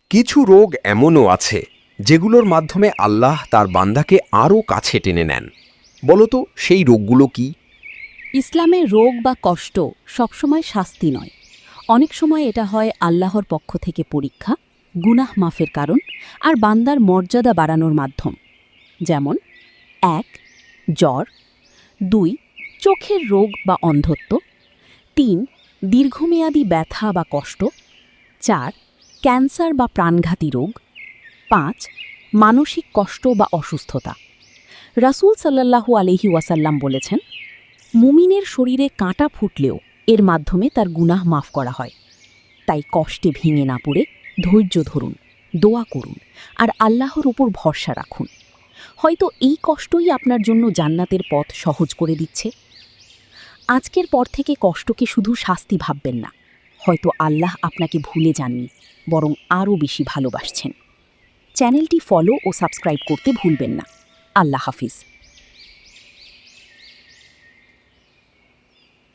কিছু রোগ এমনও আছে যেগুলোর মাধ্যমে আল্লাহ তার বান্দাকে আরও কাছে টেনে নেন। বলতো সেই রোগগুলো কি? ইসলামে রোগ বা কষ্ট সবসময় শাস্তি নয়। অনেক সময় এটা হয় আল্লাহর পক্ষ থেকে পরীক্ষা, গুনাহ মাফের কারণ আর বান্দার মর্যাদা বাড়ানোর মাধ্যম। যেমন ১. জ্বর, ২. চোখের রোগ বা অন্ধত্ব, ৩. দীর্ঘমেয়াদী ব্যথা বা কষ্ট, ৪. ক্যান্সার বা প্রাণঘাতী রোগ, ৫. মানসিক কষ্ট বা অসুস্থতা। রাসূল সাল্লাল্লাহু আলাইহি ওয়াসাল্লাম বলেছেন, মুমিনের শরীরে কাঁটা ফুটলেও এর মাধ্যমে তার গুনাহ মাফ করা হয়। তাই কষ্টে ভেঙে না পড়ে ধৈর্য ধরুন, দোয়া করুন আর আল্লাহর উপর ভরসা রাখুন। হয়তো এই কষ্টই আপনার জন্য জান্নাতের পথ সহজ করে দিচ্ছে। আজকের পর থেকে কষ্টকে শুধু শাস্তি ভাববেন না। হয়তো আল্লাহ আপনাকে ভুলে যাননি, বরং আরও বেশি ভালোবাসছেন। চ্যানেলটি ফলো ও সাবস্ক্রাইব করতে ভুলবেন না। আল্লাহ হাফিজ।